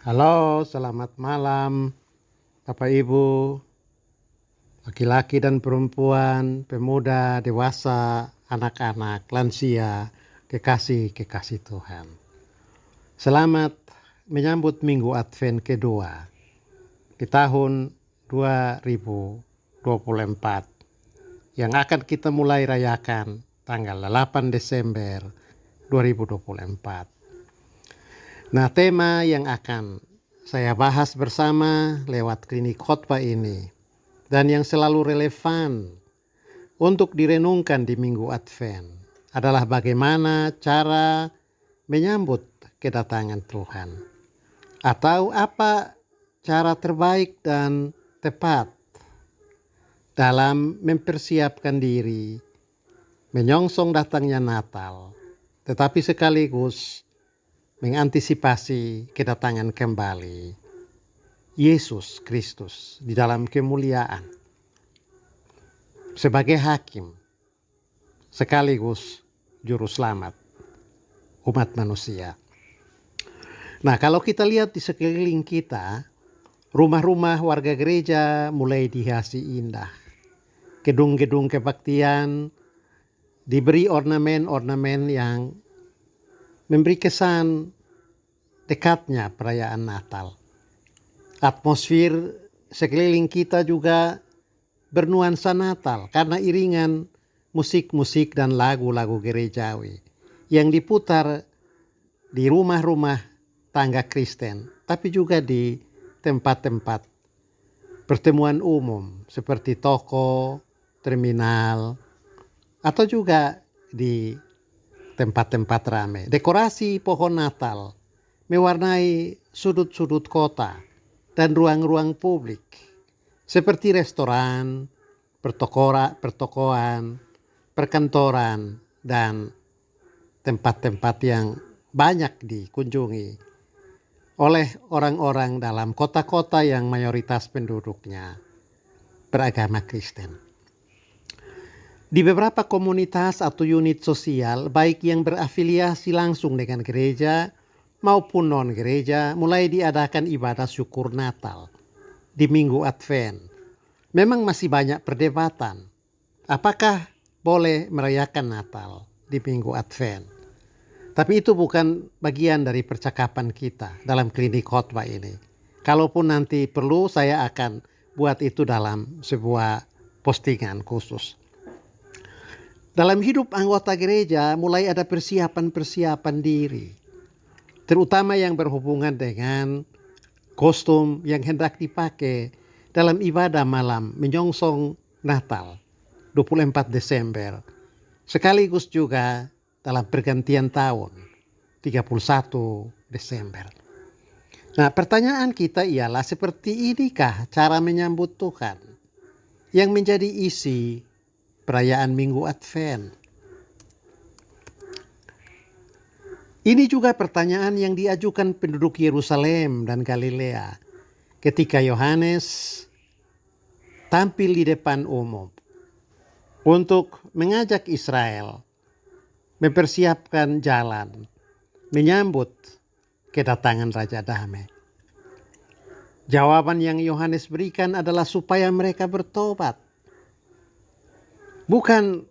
Halo, selamat malam Bapak Ibu, laki-laki dan perempuan, pemuda, dewasa, anak-anak, lansia, kekasih-kekasih Tuhan. Selamat menyambut Minggu Advent kedua di tahun 2024 yang akan kita mulai rayakan tanggal 8 Desember 2024. Nah, tema yang akan saya bahas bersama lewat klinik khotbah ini dan yang selalu relevan untuk direnungkan di Minggu Advent adalah bagaimana cara menyambut kedatangan Tuhan, atau apa cara terbaik dan tepat dalam mempersiapkan diri menyongsong datangnya Natal, tetapi sekaligus mengantisipasi kedatangan kembali Yesus Kristus di dalam kemuliaan sebagai hakim sekaligus juru selamat umat manusia. Nah, kalau kita lihat di sekeliling kita, rumah-rumah warga gereja mulai dihiasi indah. Gedung-gedung kebaktian diberi ornamen-ornamen yang memberi kesan dekatnya perayaan Natal. Atmosfer sekeliling kita juga bernuansa Natal karena iringan musik-musik dan lagu-lagu gerejawi yang diputar di rumah-rumah tangga Kristen, tapi juga di tempat-tempat pertemuan umum seperti toko, terminal, atau juga di tempat-tempat ramai. Dekorasi pohon Natal mewarnai sudut-sudut kota dan ruang-ruang publik seperti restoran, pertokoan, perkantoran, dan tempat-tempat yang banyak dikunjungi oleh orang-orang dalam kota-kota yang mayoritas penduduknya beragama Kristen. Di beberapa komunitas atau unit sosial, baik yang berafiliasi langsung dengan gereja maupun non-gereja, mulai diadakan ibadah syukur Natal di Minggu Advent. Memang masih banyak perdebatan. Apakah boleh merayakan Natal di Minggu Advent? Tapi itu bukan bagian dari percakapan kita dalam klinik khotbah ini. Kalaupun nanti perlu, saya akan buat itu dalam sebuah postingan khusus. Dalam hidup anggota gereja mulai ada persiapan-persiapan diri, terutama yang berhubungan dengan kostum yang hendak dipakai dalam ibadah malam menyongsong Natal 24 Desember, sekaligus juga dalam pergantian tahun 31 Desember. Nah, pertanyaan kita ialah, seperti inikah cara menyambut Tuhan yang menjadi isi perayaan Minggu Advent? Ini juga pertanyaan yang diajukan penduduk Yerusalem dan Galilea ketika Yohanes tampil di depan umum untuk mengajak Israel mempersiapkan jalan menyambut kedatangan Raja Damai. Jawaban yang Yohanes berikan adalah supaya mereka bertobat. Bukan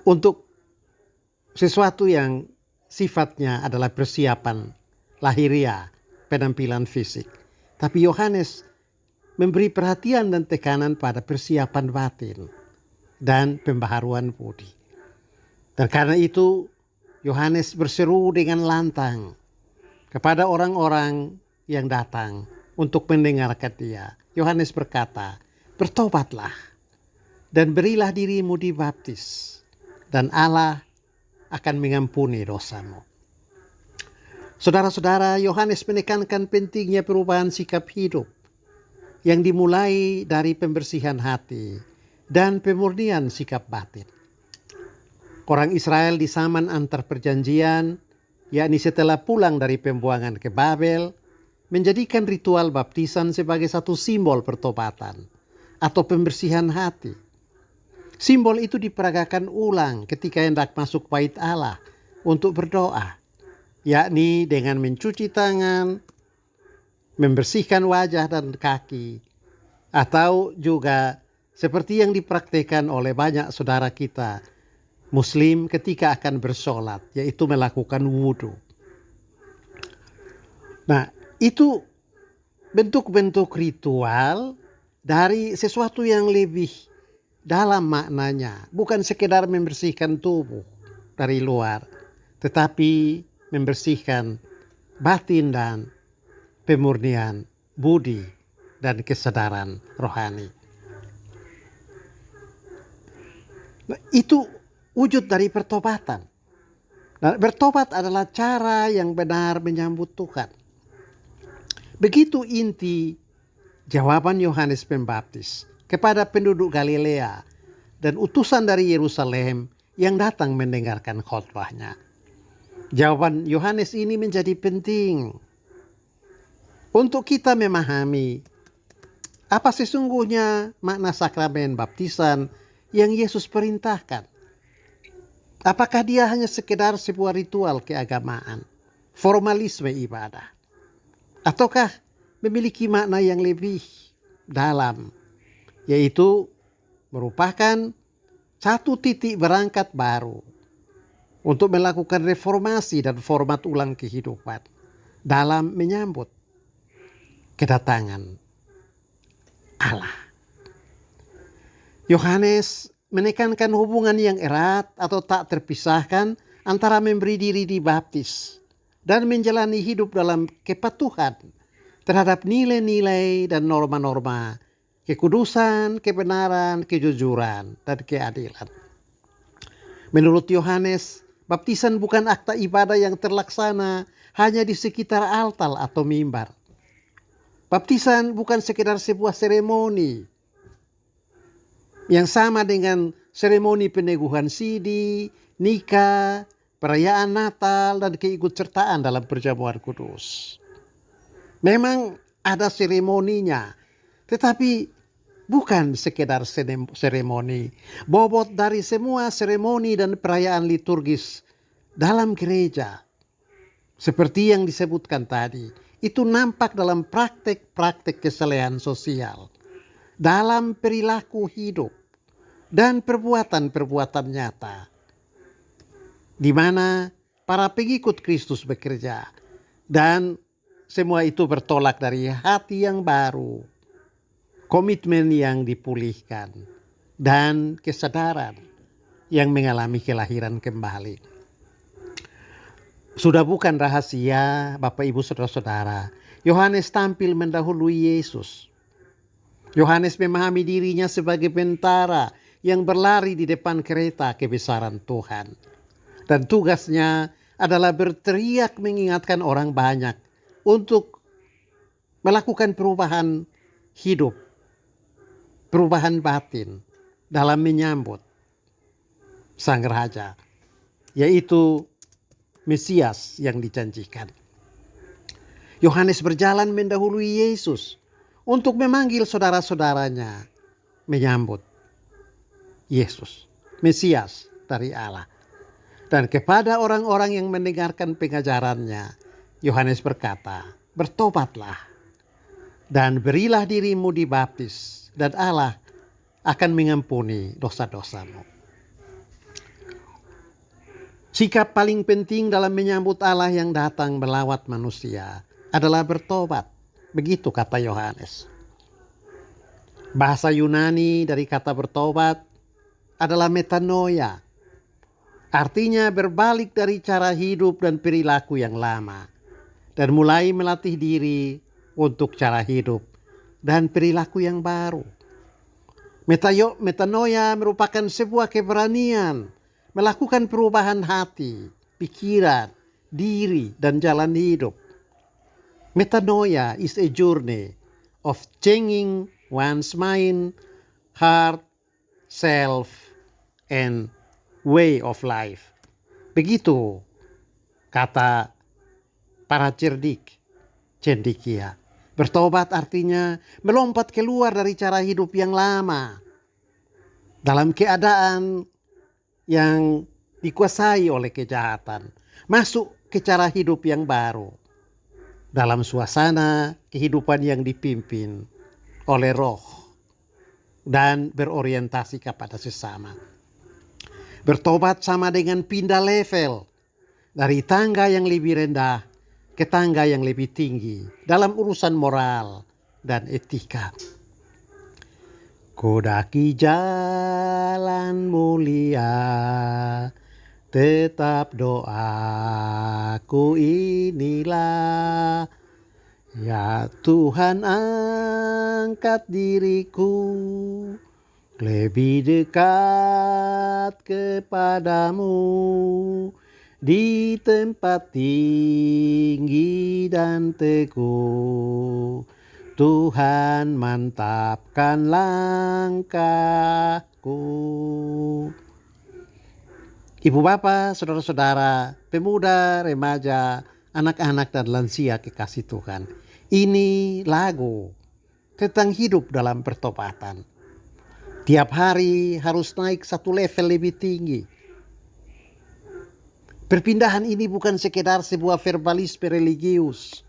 untuk sesuatu yang sifatnya adalah persiapan lahiriah, penampilan fisik. Tapi Yohanes memberi perhatian dan tekanan pada persiapan batin dan pembaharuan budi. Dan karena itu Yohanes berseru dengan lantang kepada orang-orang yang datang untuk mendengarkan dia. Yohanes berkata, "Bertobatlah dan berilah dirimu dibaptis, dan Allah akan mengampuni dosamu." Saudara-saudara, Yohanes menekankan pentingnya perubahan sikap hidup yang dimulai dari pembersihan hati dan pemurnian sikap batin. Orang Israel di zaman antar perjanjian, yakni setelah pulang dari pembuangan ke Babel, menjadikan ritual baptisan sebagai satu simbol pertobatan atau pembersihan hati. Simbol itu diperagakan ulang ketika hendak masuk bait Allah untuk berdoa. yakni dengan mencuci tangan, membersihkan wajah dan kaki, atau juga seperti yang dipraktikkan oleh banyak saudara kita Muslim ketika akan bersolat, yaitu melakukan wudhu. Nah, itu bentuk-bentuk ritual dari sesuatu yang lebih dalam maknanya, bukan sekedar membersihkan tubuh dari luar, tetapi membersihkan batin dan pemurnian budi dan kesadaran rohani. Nah, itu wujud dari pertobatan. Nah, bertobat adalah cara yang benar menyambut Tuhan. Begitu inti jawaban Yohanes Pembaptis kepada penduduk Galilea dan utusan dari Yerusalem yang datang mendengarkan khotbahnya. Jawaban Yohanes ini menjadi penting untuk kita memahami apa sesungguhnya makna sakramen baptisan yang Yesus perintahkan. Apakah dia hanya sekedar sebuah ritual keagamaan, formalisme ibadah, ataukah memiliki makna yang lebih dalam, yaitu merupakan satu titik berangkat baru untuk melakukan reformasi dan format ulang kehidupan dalam menyambut kedatangan Allah. Yohanes menekankan hubungan yang erat atau tak terpisahkan antara memberi diri dibaptis dan menjalani hidup dalam kepatuhan terhadap nilai-nilai dan norma-norma kekudusan, kebenaran, kejujuran, dan keadilan. Menurut Yohanes, baptisan bukan akta ibadah yang terlaksana hanya di sekitar altar atau mimbar. Baptisan bukan sekedar sebuah seremoni yang sama dengan seremoni peneguhan sidi, nikah, perayaan Natal, dan keikutsertaan dalam perjamuan kudus. Memang ada seremoninya, tetapi bukan sekedar seremoni. Bobot dari semua seremoni dan perayaan liturgis dalam gereja, seperti yang disebutkan tadi, itu nampak dalam praktek-praktek kesalehan sosial, dalam perilaku hidup, dan perbuatan-perbuatan nyata, di mana para pengikut Kristus bekerja, dan semua itu bertolak dari hati yang baru, komitmen yang dipulihkan, dan kesadaran yang mengalami kelahiran kembali. Sudah bukan rahasia, Bapak Ibu Saudara-saudara, Yohanes tampil mendahului Yesus. Yohanes memahami dirinya sebagai bentara yang berlari di depan kereta kebesaran Tuhan. Dan tugasnya adalah berteriak mengingatkan orang banyak untuk melakukan perubahan hidup, perubahan batin dalam menyambut Sang Raja, yaitu Mesias yang dijanjikan. Yohanes berjalan mendahului Yesus untuk memanggil saudara-saudaranya menyambut Yesus, Mesias dari Allah. Dan kepada orang-orang yang mendengarkan pengajarannya, Yohanes berkata, bertobatlah dan berilah dirimu dibaptis, dan Allah akan mengampuni dosa-dosamu. Sikap paling penting dalam menyambut Allah yang datang melawat manusia adalah bertobat. Begitu kata Yohanes. Bahasa Yunani dari kata bertobat adalah metanoia. Artinya berbalik dari cara hidup dan perilaku yang lama, dan mulai melatih diri untuk cara hidup dan perilaku yang baru. Metanoia merupakan sebuah keberanian melakukan perubahan hati, pikiran, diri, dan jalan hidup. Metanoia is a journey of changing one's mind, heart, self, and way of life. Begitu kata para cendekia. Bertobat artinya melompat keluar dari cara hidup yang lama dalam keadaan yang dikuasai oleh kejahatan, masuk ke cara hidup yang baru dalam suasana kehidupan yang dipimpin oleh Roh dan berorientasi kepada sesama. Bertobat sama dengan pindah level dari tangga yang lebih rendah ke tangga yang lebih tinggi dalam urusan moral dan etika. Kudaki jalan mulia, tetap doaku inilah, ya Tuhan angkat diriku lebih dekat kepadamu di tempat tinggi dan teguh. Tuhan mantapkan langkahku. Ibu bapak, saudara-saudara, pemuda, remaja, anak-anak dan lansia kekasih Tuhan. Ini lagu tentang hidup dalam pertobatan. Tiap hari harus naik satu level lebih tinggi. Perpindahan ini bukan sekedar sebuah verbalisme religius,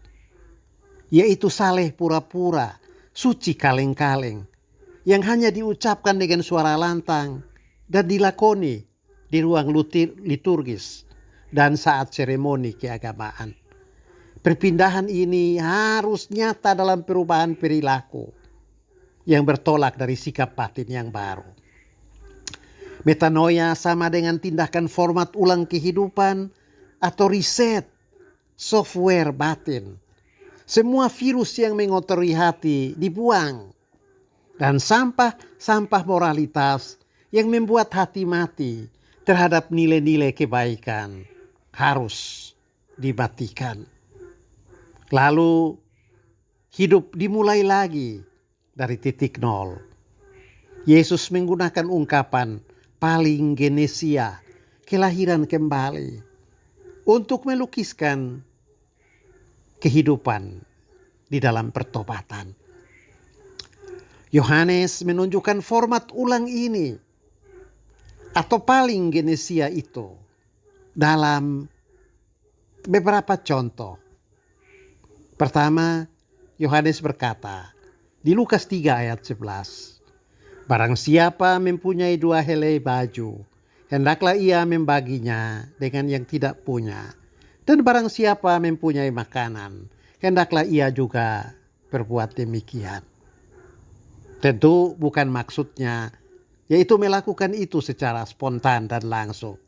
yaitu saleh pura-pura, suci kaleng-kaleng, yang hanya diucapkan dengan suara lantang dan dilakoni di ruang liturgis dan saat seremoni keagamaan. Perpindahan ini harus nyata dalam perubahan perilaku yang bertolak dari sikap batin yang baru. Metanoia sama dengan tindakan format ulang kehidupan atau riset software batin. Semua virus yang mengotori hati dibuang. Dan sampah moralitas yang membuat hati mati terhadap nilai-nilai kebaikan harus dimatikan. Lalu hidup dimulai lagi dari titik nol. Yesus menggunakan ungkapan palingenesia, kelahiran kembali, untuk melukiskan kehidupan di dalam pertobatan. Yohanes menunjukkan format ulang ini atau palingenesia itu dalam beberapa contoh. Pertama, Yohanes berkata di Lukas 3 ayat 11, barang siapa mempunyai 2 helai baju, hendaklah ia membaginya dengan yang tidak punya. Dan barang siapa mempunyai makanan, hendaklah ia juga berbuat demikian. Tentu bukan maksudnya yaitu melakukan itu secara spontan dan langsung.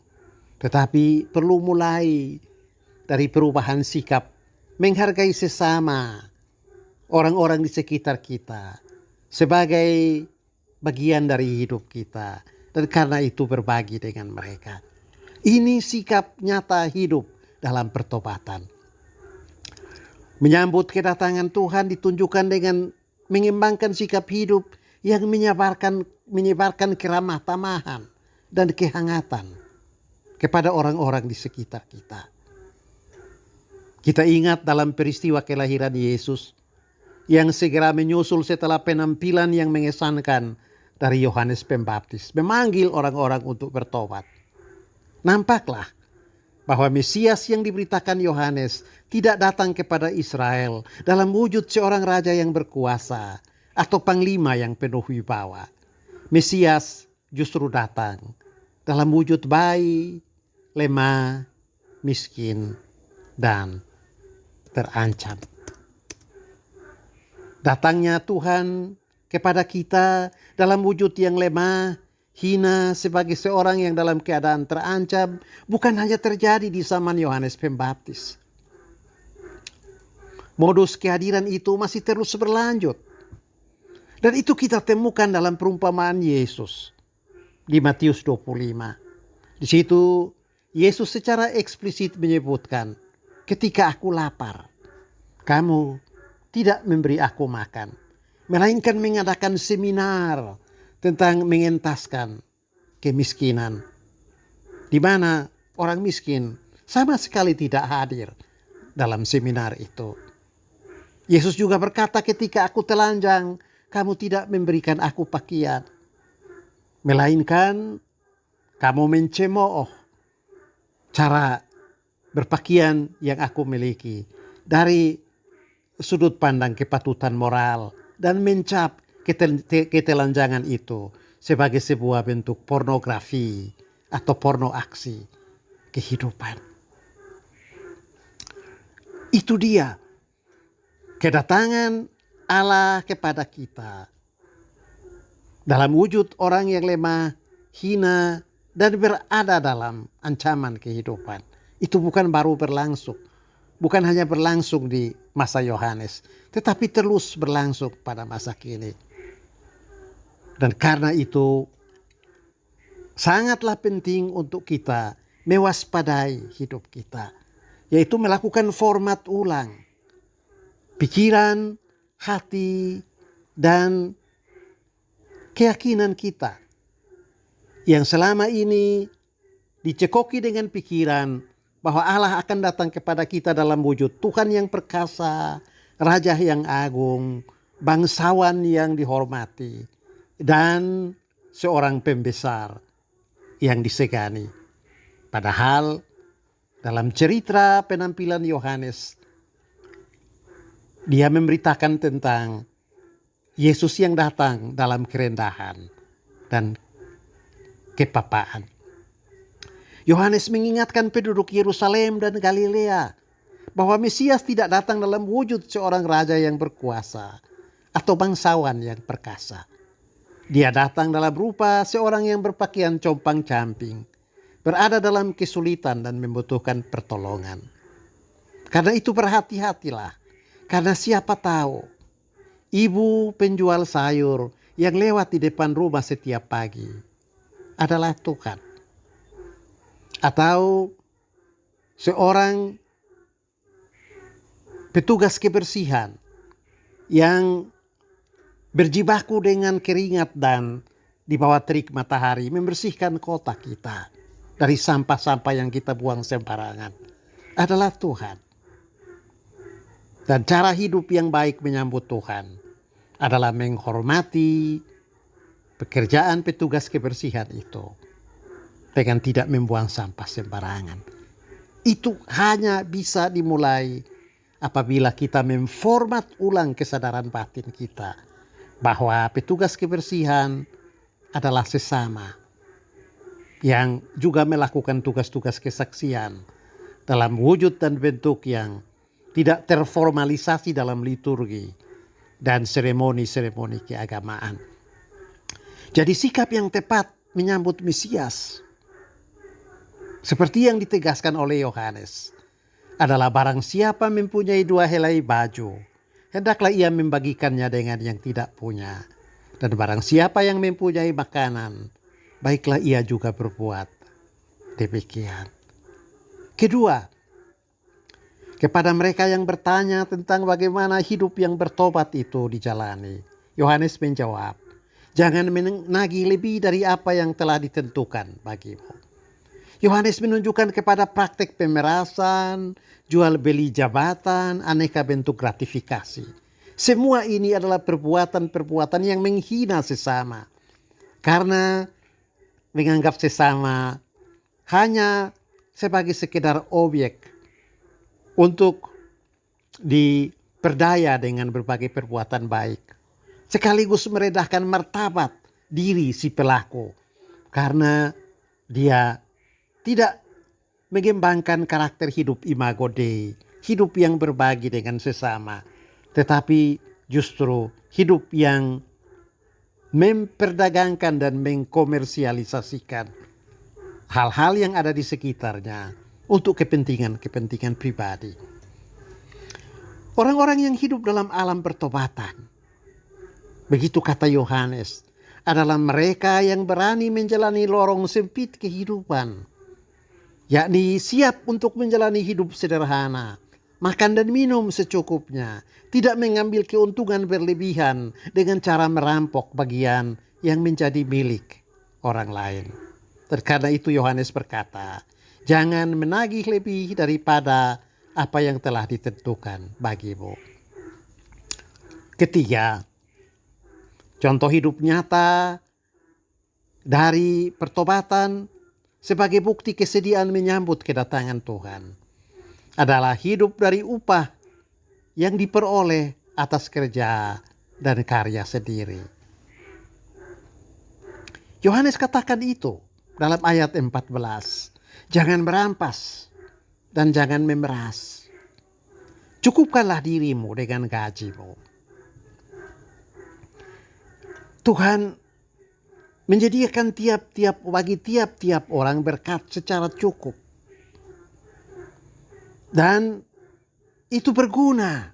Tetapi perlu mulai dari perubahan sikap, menghargai sesama, orang-orang di sekitar kita sebagai bagian dari hidup kita. Dan karena itu berbagi dengan mereka. Ini sikap nyata hidup dalam pertobatan. Menyambut kedatangan Tuhan ditunjukkan dengan mengembangkan sikap hidup yang menyebarkan keramah tamahan dan kehangatan kepada orang-orang di sekitar kita. Kita ingat dalam peristiwa kelahiran Yesus yang segera menyusul setelah penampilan yang mengesankan dari Yohanes Pembaptis, memanggil orang-orang untuk bertobat. Nampaklah bahwa Mesias yang diberitakan Yohanes tidak datang kepada Israel dalam wujud seorang raja yang berkuasa atau panglima yang penuh wibawa. Mesias justru datang dalam wujud bayi, lemah, miskin, dan terancam. Datangnya Tuhan kepada kita dalam wujud yang lemah, hina sebagai seorang yang dalam keadaan terancam bukan hanya terjadi di zaman Yohanes Pembaptis. Modus kehadiran itu masih terus berlanjut. Dan itu kita temukan dalam perumpamaan Yesus di Matius 25. Di situ Yesus secara eksplisit menyebutkan, ketika aku lapar, kamu tidak memberi aku makan, melainkan mengadakan seminar tentang mengentaskan kemiskinan, di mana orang miskin sama sekali tidak hadir dalam seminar itu. Yesus juga berkata, ketika aku telanjang, kamu tidak memberikan aku pakaian, melainkan kamu mencemooh cara berpakaian yang aku miliki dari sudut pandang kepatutan moral dan mencap ketelanjangan itu sebagai sebuah bentuk pornografi atau porno aksi kehidupan. Itu dia kedatangan Allah kepada kita dalam wujud orang yang lemah, hina, dan berada dalam ancaman kehidupan. Itu bukan baru berlangsung, bukan hanya berlangsung di masa Yohanes, tetapi terus berlangsung pada masa kini. Dan karena itu sangatlah penting untuk kita mewaspadai hidup kita, yaitu melakukan format ulang pikiran, hati, dan keyakinan kita yang selama ini dicekoki dengan pikiran bahwa Allah akan datang kepada kita dalam wujud Tuhan yang perkasa, Raja yang agung, bangsawan yang dihormati, dan seorang pembesar yang disegani. Padahal dalam cerita penampilan Yohanes, dia memberitakan tentang Yesus yang datang dalam kerendahan dan kepapaan. Yohanes mengingatkan penduduk Yerusalem dan Galilea bahwa Mesias tidak datang dalam wujud seorang raja yang berkuasa atau bangsawan yang perkasa. Dia datang dalam rupa seorang yang berpakaian compang-camping, berada dalam kesulitan dan membutuhkan pertolongan. Karena itu berhati-hatilah, karena siapa tahu ibu penjual sayur yang lewat di depan rumah setiap pagi adalah Tuhan. Atau seorang petugas kebersihan yang berjibaku dengan keringat dan di bawah terik matahari membersihkan kota kita dari sampah-sampah yang kita buang sembarangan adalah Tuhan. Dan cara hidup yang baik menyambut Tuhan adalah menghormati pekerjaan petugas kebersihan itu dengan tidak membuang sampah sembarangan. Itu hanya bisa dimulai apabila kita memformat ulang kesadaran batin kita bahwa petugas kebersihan adalah sesama yang juga melakukan tugas-tugas kesaksian dalam wujud dan bentuk yang tidak terformalisasi dalam liturgi dan seremoni-seremoni keagamaan. Jadi sikap yang tepat menyambut Mesias, seperti yang ditegaskan oleh Yohanes, adalah barang siapa mempunyai 2 helai baju, hendaklah ia membagikannya dengan yang tidak punya. Dan barang siapa yang mempunyai makanan, baiklah ia juga berbuat demikian. Kedua, kepada mereka yang bertanya tentang bagaimana hidup yang bertobat itu dijalani, Yohanes menjawab, jangan menagih lebih dari apa yang telah ditentukan bagimu. Yohanes menunjukkan kepada praktek pemerasan, jual beli jabatan, aneka bentuk gratifikasi. Semua ini adalah perbuatan-perbuatan yang menghina sesama. Karena menganggap sesama hanya sebagai sekedar objek untuk diperdaya dengan berbagai perbuatan baik. Sekaligus merendahkan martabat diri si pelaku. Karena dia tidak mengembangkan karakter hidup imago Dei, hidup yang berbagi dengan sesama, tetapi justru hidup yang memperdagangkan dan mengkomersialisasikan hal-hal yang ada di sekitarnya untuk kepentingan-kepentingan pribadi. Orang-orang yang hidup dalam alam pertobatan, begitu kata Yohanes, adalah mereka yang berani menjalani lorong sempit kehidupan, yakni siap untuk menjalani hidup sederhana, makan dan minum secukupnya, tidak mengambil keuntungan berlebihan dengan cara merampok bagian yang menjadi milik orang lain. Karena itu Yohanes berkata, jangan menagih lebih daripada apa yang telah ditentukan bagimu. Ketiga, contoh hidup nyata dari pertobatan sebagai bukti kesediaan menyambut kedatangan Tuhan. adalah hidup dari upah yang diperoleh atas kerja dan karya sendiri. Yohanes katakan itu dalam ayat 14. Jangan merampas dan jangan memeras. Cukupkanlah dirimu dengan gajimu. Tuhan menjadikan bagi tiap-tiap orang berkat secara cukup. Dan itu berguna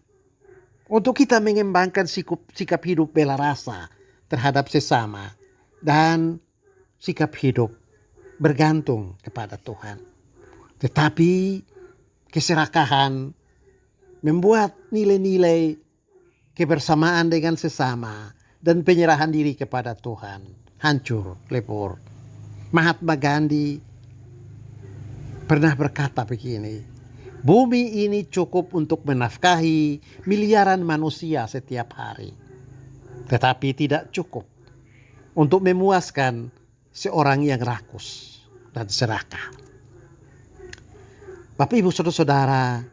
untuk kita mengembangkan sikap hidup bela rasa terhadap sesama dan sikap hidup bergantung kepada Tuhan. Tetapi keserakahan membuat nilai-nilai kebersamaan dengan sesama dan penyerahan diri kepada Tuhan hancur lebur. Mahatma Gandhi pernah berkata begini, bumi ini cukup untuk menafkahi miliaran manusia setiap hari, tetapi tidak cukup untuk memuaskan seorang yang rakus dan serakah. Bapak, Ibu, Saudara-saudara,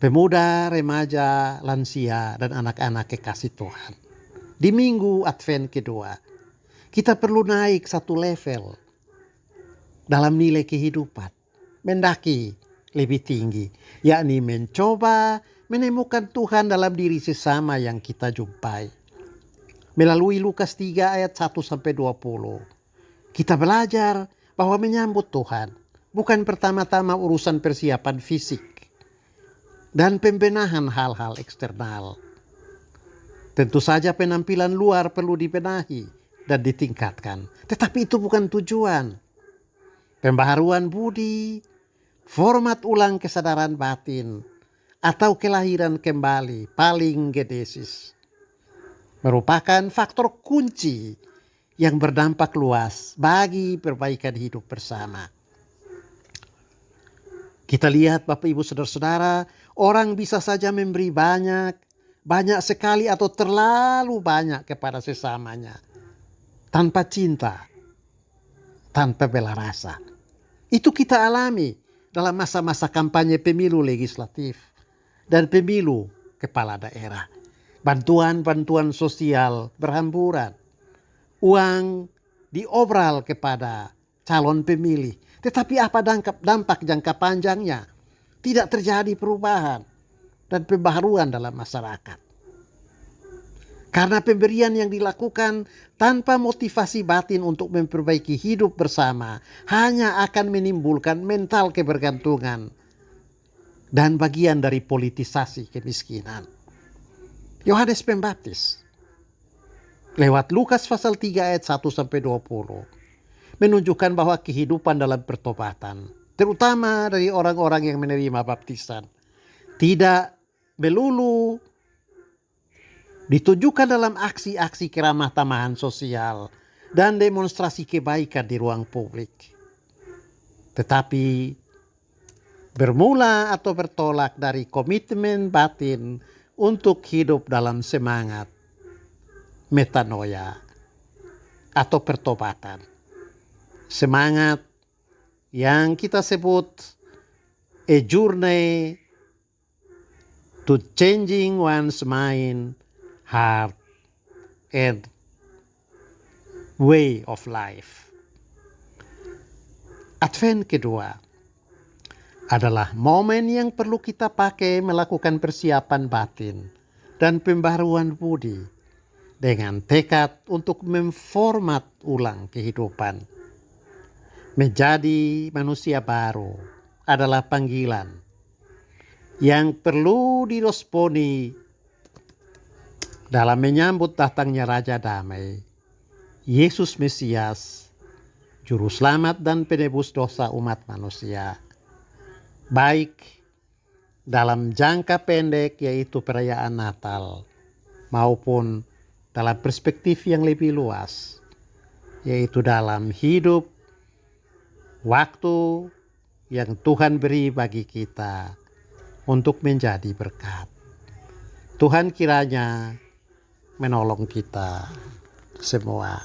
pemuda, remaja, lansia, dan anak-anak kekasih Tuhan. Di minggu Advent kedua, kita perlu naik satu level dalam nilai kehidupan, mendaki lebih tinggi, yakni mencoba menemukan Tuhan dalam diri sesama yang kita jumpai. Melalui Lukas 3 ayat 1-20, kita belajar bahwa menyambut Tuhan bukan pertama-tama urusan persiapan fisik dan pembenahan hal-hal eksternal. Tentu saja penampilan luar perlu dibenahi dan ditingkatkan, tetapi itu bukan tujuan. Pembaharuan budi, format ulang kesadaran batin, atau kelahiran kembali paling genesis merupakan faktor kunci yang berdampak luas bagi perbaikan hidup bersama. Kita lihat Bapak Ibu Saudara-saudara, orang bisa saja memberi banyak sekali atau terlalu banyak kepada sesamanya, tanpa cinta, tanpa bela rasa. Itu kita alami dalam masa-masa kampanye pemilu legislatif dan pemilu kepala daerah. Bantuan-bantuan sosial berhamburan, uang diobral kepada calon pemilih. Tetapi apa dampak jangka panjangnya? Tidak terjadi perubahan dan pembaharuan dalam masyarakat. Karena pemberian yang dilakukan tanpa motivasi batin untuk memperbaiki hidup bersama hanya akan menimbulkan mental kebergantungan dan bagian dari politisasi kemiskinan. Yohanes Pembaptis lewat Lukas pasal 3 ayat 1-20 menunjukkan bahwa kehidupan dalam pertobatan, terutama dari orang-orang yang menerima baptisan, tidak melulu ditujukan dalam aksi-aksi keramah tamahan sosial dan demonstrasi kebaikan di ruang publik, tetapi bermula atau bertolak dari komitmen batin untuk hidup dalam semangat metanoia atau pertobatan. Semangat yang kita sebut a journey to changing one's mind, heart, and way of life. Advent kedua adalah momen yang perlu kita pakai melakukan persiapan batin dan pembaharuan budi dengan tekad untuk memformat ulang kehidupan. Menjadi manusia baru adalah panggilan yang perlu diresponi dalam menyambut datangnya Raja Damai, Yesus Mesias, Juru Selamat dan Penebus dosa umat manusia. Baik dalam jangka pendek yaitu perayaan Natal maupun dalam perspektif yang lebih luas yaitu dalam hidup waktu yang Tuhan beri bagi kita untuk menjadi berkat. Tuhan kiranya menolong kita semua.